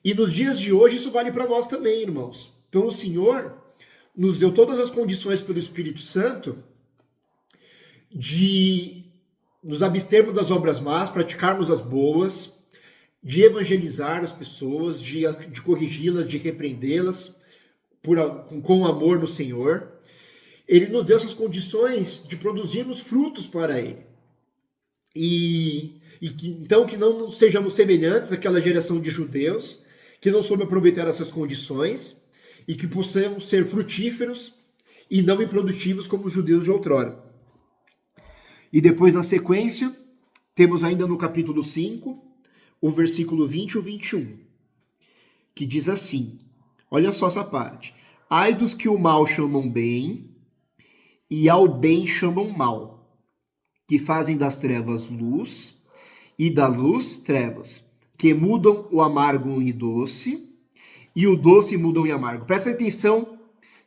E nos dias de hoje isso vale para nós também, irmãos. Então o Senhor nos deu todas as condições pelo Espírito Santo de nos abstermos das obras más, praticarmos as boas, de evangelizar as pessoas, de corrigi-las, de repreendê-las com amor no Senhor. Ele nos deu essas condições de produzirmos frutos para Ele. Então que não sejamos semelhantes àquela geração de judeus que não soube aproveitar essas condições e que possamos ser frutíferos e não improdutivos como os judeus de outrora. E depois, na sequência, temos ainda no capítulo 5, o versículo 20 e o 21, que diz assim, olha só essa parte. Ai dos que o mal chamam bem e ao bem chamam mal, que fazem das trevas luz e da luz trevas, que mudam o amargo em doce e o doce mudam em amargo. Presta atenção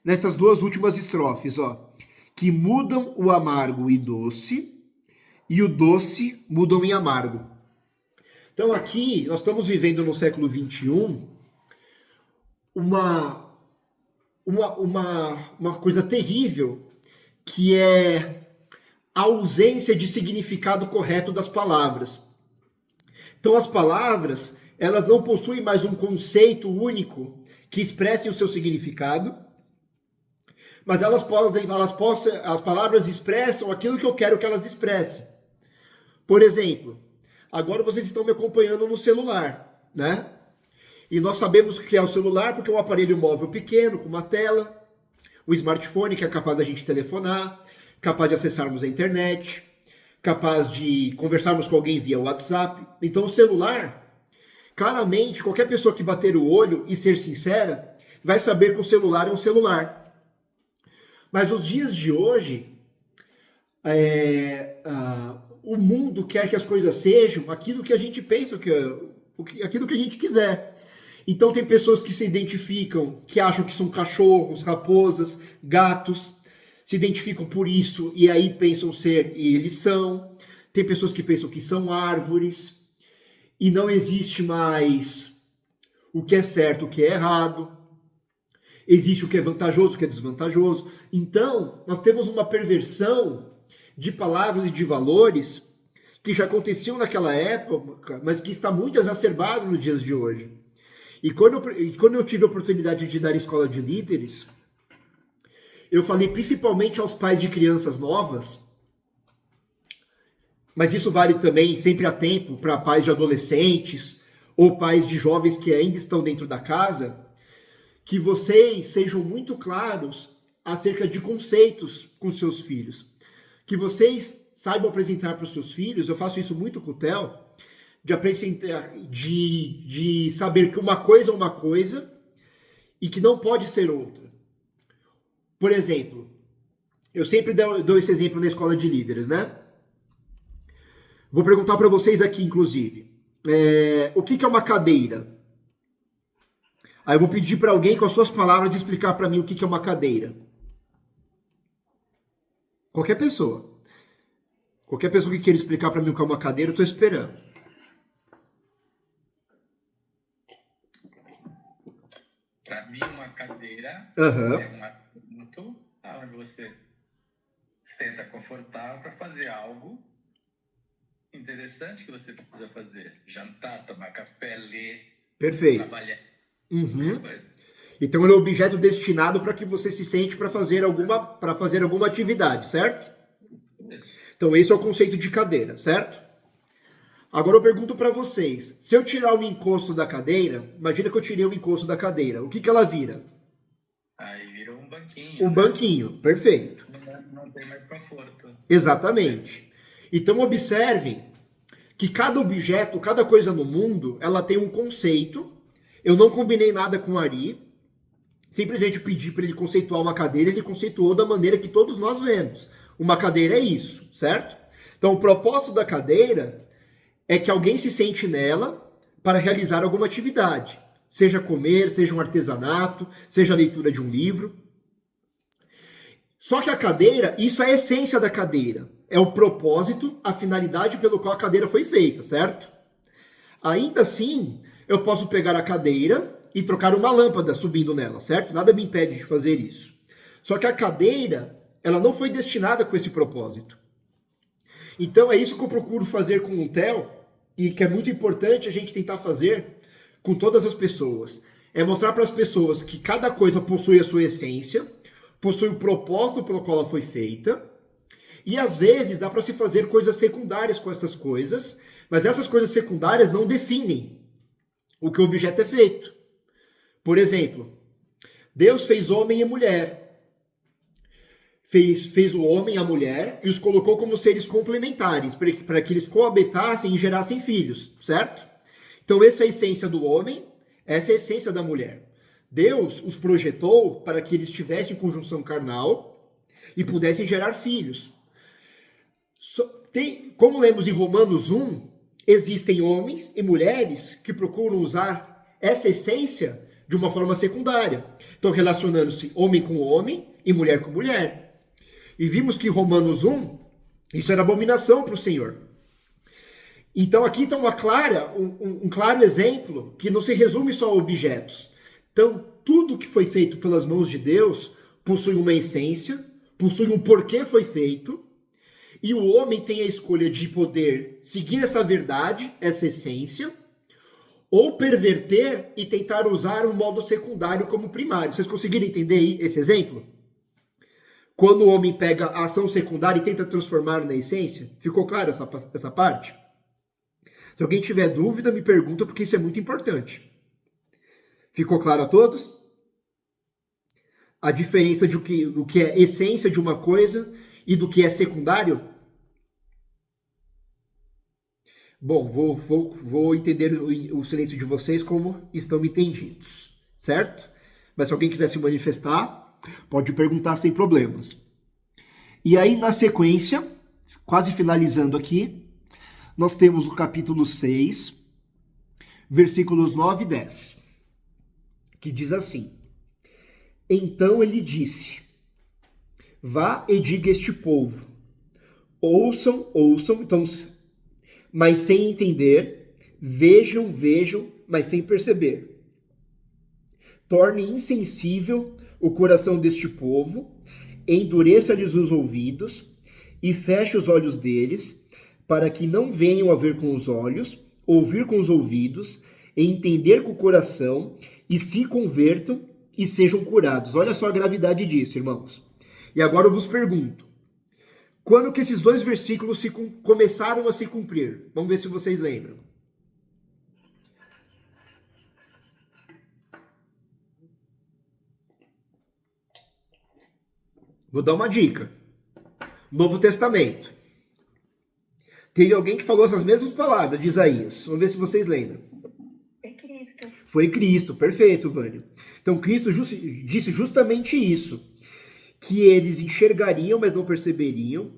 nessas duas últimas estrofes, ó. Que mudam o amargo em doce e o doce mudam em amargo. Então aqui nós estamos vivendo no século XXI uma coisa terrível, que é a ausência de significado correto das palavras. Então as palavras, elas não possuem mais um conceito único que expresse o seu significado, mas as palavras expressam aquilo que eu quero que elas expressem. Por exemplo, agora vocês estão me acompanhando no celular, né? E nós sabemos o que é o celular porque é um aparelho móvel pequeno, com uma tela, o smartphone que é capaz da gente telefonar, capaz de acessarmos a internet, capaz de conversarmos com alguém via WhatsApp. Então o celular, claramente, qualquer pessoa que bater o olho e ser sincera, vai saber que o celular é um celular. Mas nos dias de hoje, o mundo quer que as coisas sejam aquilo que a gente pensa, aquilo que a gente quiser. Então tem pessoas que se identificam, que acham que são cachorros, raposas, gatos, se identificam por isso e aí pensam ser, e eles são. Tem pessoas que pensam que são árvores, e não existe mais o que é certo, o que é errado. Existe o que é vantajoso, o que é desvantajoso. Então, nós temos uma perversão de palavras e de valores que já aconteciam naquela época, mas que está muito exacerbado nos dias de hoje. E quando eu tive a oportunidade de dar escola de líderes, eu falei principalmente aos pais de crianças novas, mas isso vale também sempre a tempo para pais de adolescentes ou pais de jovens que ainda estão dentro da casa, que vocês sejam muito claros acerca de conceitos com seus filhos. Que vocês saibam apresentar para os seus filhos, eu faço isso muito com o Theo, de saber que uma coisa é uma coisa e que não pode ser outra. Por exemplo, eu sempre dou esse exemplo na escola de líderes, né? Vou perguntar para vocês aqui, inclusive, o que é uma cadeira? Aí eu vou pedir para alguém, com as suas palavras, explicar para mim o que é uma cadeira. Qualquer pessoa. Qualquer pessoa que queira explicar para mim o que é uma cadeira, eu estou esperando. Para mim, uma cadeira é um assunto onde você senta confortável para fazer algo interessante que você precisa fazer. Jantar, tomar café, ler, perfeito, trabalhar. Então ele é um objeto destinado para que você se sente para fazer alguma atividade, certo? Isso. Então esse é o conceito de cadeira, certo? Agora eu pergunto para vocês, se eu tirar o encosto da cadeira, imagina que eu tirei o encosto da cadeira, o que ela vira? Aí vira um banquinho. Um banquinho, perfeito. Não tem mais conforto. Exatamente. Então observem que cada objeto, cada coisa no mundo, ela tem um conceito. Eu não combinei nada com o Ari, simplesmente pedir para ele conceituar uma cadeira, ele conceituou da maneira que todos nós vemos. Uma cadeira é isso, certo? Então, o propósito da cadeira é que alguém se sente nela para realizar alguma atividade. Seja comer, seja um artesanato, seja a leitura de um livro. Só que a cadeira, isso é a essência da cadeira. É o propósito, a finalidade pelo qual a cadeira foi feita, certo? Ainda assim, eu posso pegar a cadeira e trocar uma lâmpada subindo nela, certo? Nada me impede de fazer isso. Só que a cadeira, ela não foi destinada com esse propósito. Então é isso que eu procuro fazer com o Theo, e que é muito importante a gente tentar fazer com todas as pessoas. É mostrar para as pessoas que cada coisa possui a sua essência, possui o propósito pelo qual ela foi feita, e às vezes dá para se fazer coisas secundárias com essas coisas, mas essas coisas secundárias não definem o que o objeto é feito. Por exemplo, Deus fez homem e mulher. Fez o homem e a mulher e os colocou como seres complementares, para que eles coabitassem e gerassem filhos, certo? Então essa é a essência do homem, essa é a essência da mulher. Deus os projetou para que eles tivessem conjunção carnal e pudessem gerar filhos. Como lemos em Romanos 1, existem homens e mulheres que procuram usar essa essência de uma forma secundária. Então, relacionando-se homem com homem e mulher com mulher. E vimos que em Romanos 1, isso era abominação para o Senhor. Então, aqui está um claro exemplo que não se resume só a objetos. Então, tudo que foi feito pelas mãos de Deus possui uma essência, possui um porquê foi feito, e o homem tem a escolha de poder seguir essa verdade, essa essência, ou perverter e tentar usar um modo secundário como primário. Vocês conseguiram entender esse exemplo? Quando o homem pega a ação secundária e tenta transformar na essência? Ficou claro essa parte? Se alguém tiver dúvida, me pergunta, porque isso é muito importante. Ficou claro a todos? A diferença do que é essência de uma coisa e do que é secundário? Bom, vou entender o silêncio de vocês como estão entendidos, certo? Mas se alguém quiser se manifestar, pode perguntar sem problemas. E aí, na sequência, quase finalizando aqui, nós temos o capítulo 6, versículos 9 e 10, que diz assim: Então ele disse, vá e diga a este povo, ouçam, então, mas sem entender, vejam, mas sem perceber. Torne insensível o coração deste povo, endureça-lhes os ouvidos e feche os olhos deles, para que não venham a ver com os olhos, ouvir com os ouvidos, e entender com o coração, e se convertam e sejam curados. Olha só a gravidade disso, irmãos. E agora eu vos pergunto, quando que esses dois versículos começaram a se cumprir? Vamos ver se vocês lembram. Vou dar uma dica. Novo Testamento. Teve alguém que falou essas mesmas palavras de Isaías. Vamos ver se vocês lembram. Foi Cristo. Foi Cristo, perfeito, Vânia. Então Cristo disse justamente isso. Que eles enxergariam, mas não perceberiam.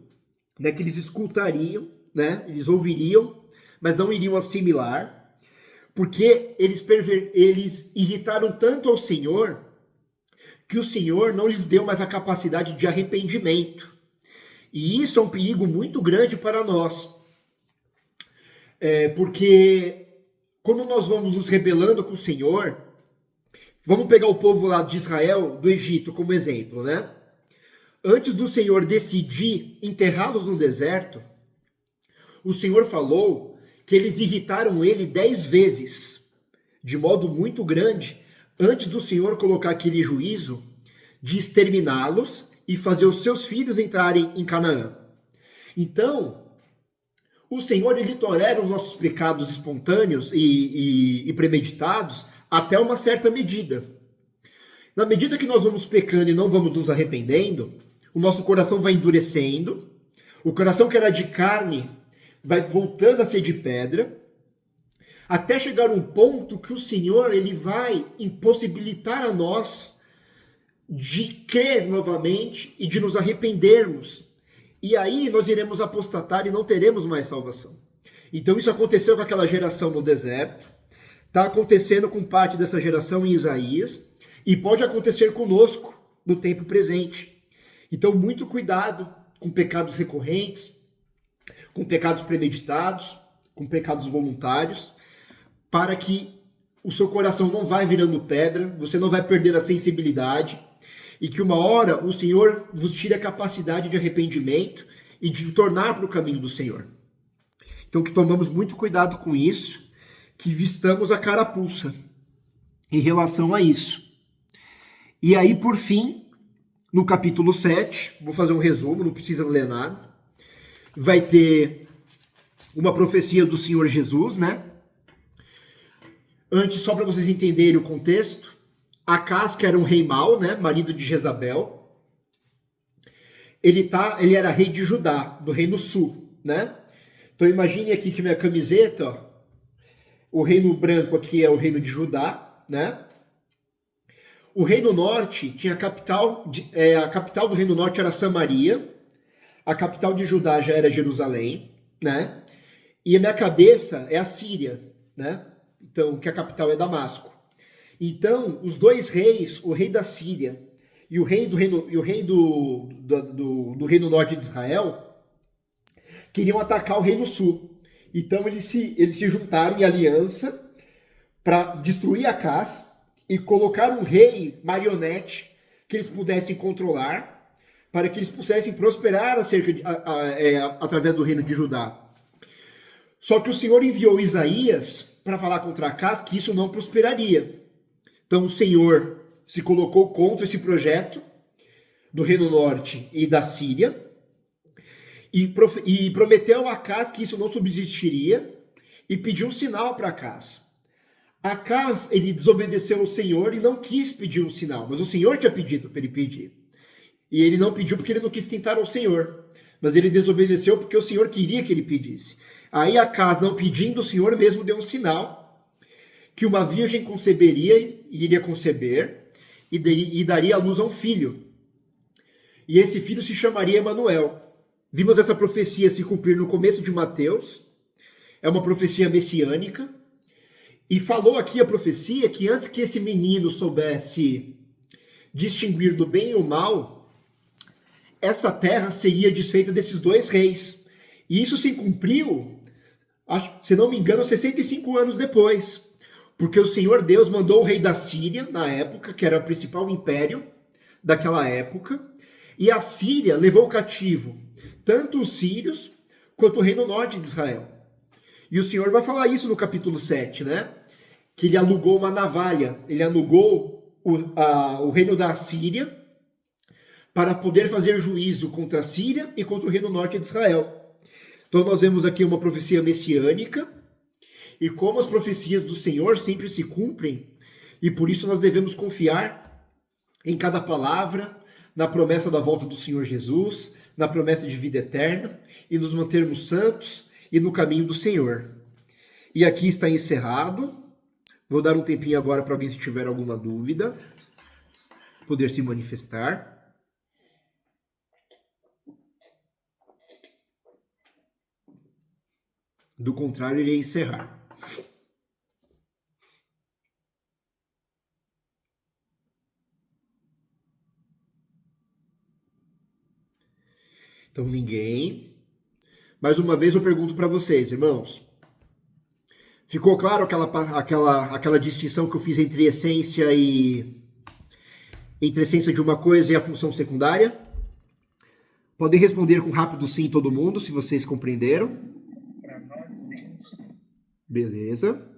Né? Que eles escutariam, né? Eles ouviriam, mas não iriam assimilar. Porque eles irritaram tanto ao Senhor que o Senhor não lhes deu mais a capacidade de arrependimento. E isso é um perigo muito grande para nós. Porque quando nós vamos nos rebelando com o Senhor, vamos pegar o povo lá de Israel, do Egito, como exemplo, né? Antes do Senhor decidir enterrá-los no deserto, o Senhor falou que eles irritaram ele 10 vezes, de modo muito grande, antes do Senhor colocar aquele juízo de exterminá-los e fazer os seus filhos entrarem em Canaã. Então, o Senhor, ele tolera os nossos pecados espontâneos e premeditados até uma certa medida. Na medida que nós vamos pecando e não vamos nos arrependendo, o nosso coração vai endurecendo, o coração que era de carne vai voltando a ser de pedra, até chegar um ponto que o Senhor ele vai impossibilitar a nós de crer novamente e de nos arrependermos. E aí nós iremos apostatar e não teremos mais salvação. Então isso aconteceu com aquela geração no deserto, está acontecendo com parte dessa geração em Isaías, e pode acontecer conosco no tempo presente. Então muito cuidado com pecados recorrentes, com pecados premeditados, com pecados voluntários, para que o seu coração não vá virando pedra, você não vai perder a sensibilidade, e que uma hora o Senhor vos tire a capacidade de arrependimento e de tornar para o caminho do Senhor. Então que tomamos muito cuidado com isso, que vistamos a carapuça em relação a isso. E aí, por fim, no capítulo 7, vou fazer um resumo, não precisa ler nada, vai ter uma profecia do Senhor Jesus, né? Antes, só para vocês entenderem o contexto, Acás, que era um rei mau, né? Marido de Jezabel, ele era rei de Judá, do reino sul, né? Então imagine aqui que minha camiseta, ó, o reino branco aqui é o reino de Judá, né? O reino norte tinha a capital do reino norte era Samaria, a capital de Judá já era Jerusalém, né? E a minha cabeça é a Síria, né? Então, que a capital é Damasco. Então, os dois reis, o rei da Síria e o rei do reino norte de Israel, queriam atacar o reino sul. Então, eles se juntaram em aliança para destruir Acás e colocar um rei marionete que eles pudessem controlar, para que eles pudessem prosperar através do reino de Judá. Só que o Senhor enviou Isaías para falar contra Acás que isso não prosperaria. Então o Senhor se colocou contra esse projeto do reino norte e da Síria e prometeu a Acás que isso não subsistiria e pediu um sinal para Acás. Acás, ele desobedeceu ao Senhor e não quis pedir um sinal, mas o Senhor tinha pedido para ele pedir. E ele não pediu porque ele não quis tentar ao Senhor, mas ele desobedeceu porque o Senhor queria que ele pedisse. Aí Acás, não pedindo, o Senhor mesmo deu um sinal que uma virgem conceberia e iria conceber e daria à luz a um filho. E esse filho se chamaria Emanuel. Vimos essa profecia se cumprir no começo de Mateus. É uma profecia messiânica. E falou aqui a profecia que antes que esse menino soubesse distinguir do bem e o mal, essa terra seria desfeita desses dois reis. E isso se cumpriu, se não me engano, 65 anos depois. Porque o Senhor Deus mandou o rei da Síria, na época, que era o principal império daquela época, e a Síria levou cativo tanto os sírios quanto o reino norte de Israel. E o Senhor vai falar isso no capítulo 7, né? Que ele alugou uma navalha, ele alugou o reino da Síria para poder fazer juízo contra a Síria e contra o reino norte de Israel. Então nós vemos aqui uma profecia messiânica, e como as profecias do Senhor sempre se cumprem, e por isso nós devemos confiar em cada palavra, na promessa da volta do Senhor Jesus, na promessa de vida eterna, e nos mantermos santos e no caminho do Senhor. E aqui está encerrado. Vou dar um tempinho agora para alguém, se tiver alguma dúvida, poder se manifestar. Do contrário, irei encerrar. Então, ninguém. Mais uma vez eu pergunto para vocês, irmãos. Ficou claro aquela distinção que eu fiz entre essência de uma coisa e a função secundária? Podem responder com rápido sim todo mundo, se vocês compreenderam. Beleza.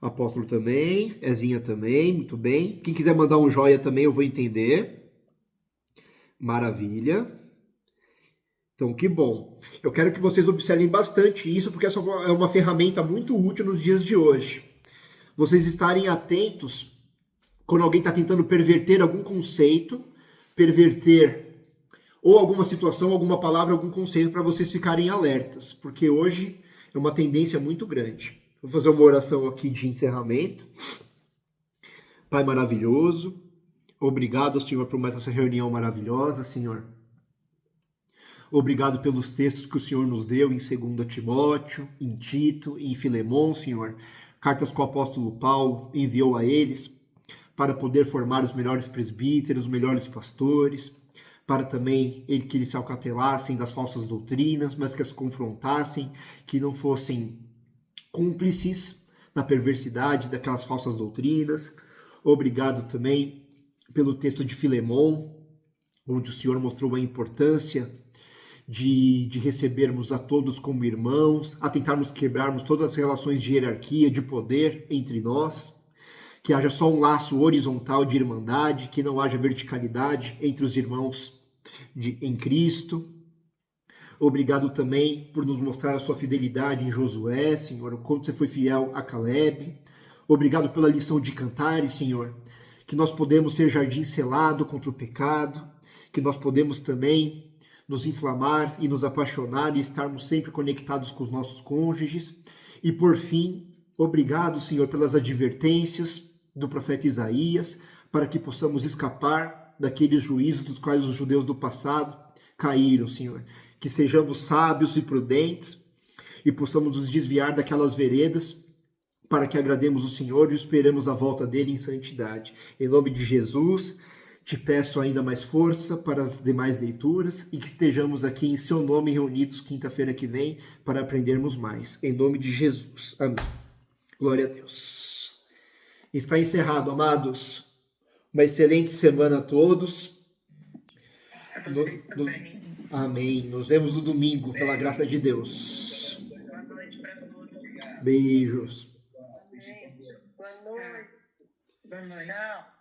Apóstolo também, Ezinha também, muito bem. Quem quiser mandar um joia também, eu vou entender. Maravilha. Então, que bom. Eu quero que vocês observem bastante isso, porque essa é uma ferramenta muito útil nos dias de hoje. Vocês estarem atentos quando alguém está tentando perverter algum conceito, perverter ou alguma situação, alguma palavra, algum conceito, para vocês ficarem alertas, porque hoje é uma tendência muito grande. Vou fazer uma oração aqui de encerramento. Pai maravilhoso, Obrigado, Senhor, por mais essa reunião maravilhosa, Senhor. Obrigado pelos textos que o Senhor nos deu em 2 Timóteo, em Tito, em Filemão, Senhor. Cartas que o apóstolo Paulo enviou a eles para poder formar os melhores presbíteros, os melhores pastores, para também que eles se alcatelassem das falsas doutrinas, mas que as confrontassem, que não fossem cúmplices na perversidade daquelas falsas doutrinas. Obrigado também pelo texto de Filemão, onde o Senhor mostrou a importância de recebermos a todos como irmãos, a tentarmos quebrarmos todas as relações de hierarquia, de poder entre nós, que haja só um laço horizontal de irmandade, que não haja verticalidade entre os irmãos em Cristo. Obrigado também por nos mostrar a sua fidelidade em Josué, Senhor, o quanto você foi fiel a Caleb. Obrigado pela lição de Cantares, Senhor, que nós podemos ser jardim selado contra o pecado, que nós podemos também nos inflamar e nos apaixonar e estarmos sempre conectados com os nossos cônjuges. E por fim, obrigado, Senhor, pelas advertências do profeta Isaías, para que possamos escapar daqueles juízos dos quais os judeus do passado caíram, Senhor. Que sejamos sábios e prudentes e possamos nos desviar daquelas veredas para que agrademos o Senhor e esperemos a volta dele em santidade. Em nome de Jesus, te peço ainda mais força para as demais leituras e que estejamos aqui em seu nome reunidos quinta-feira que vem para aprendermos mais. Em nome de Jesus. Amém. Glória a Deus. Está encerrado, amados. Uma excelente semana a todos. Amém. Nos vemos no domingo, pela graça de Deus. Boa noite para todos. Beijos. Boa noite. Boa noite. Tchau.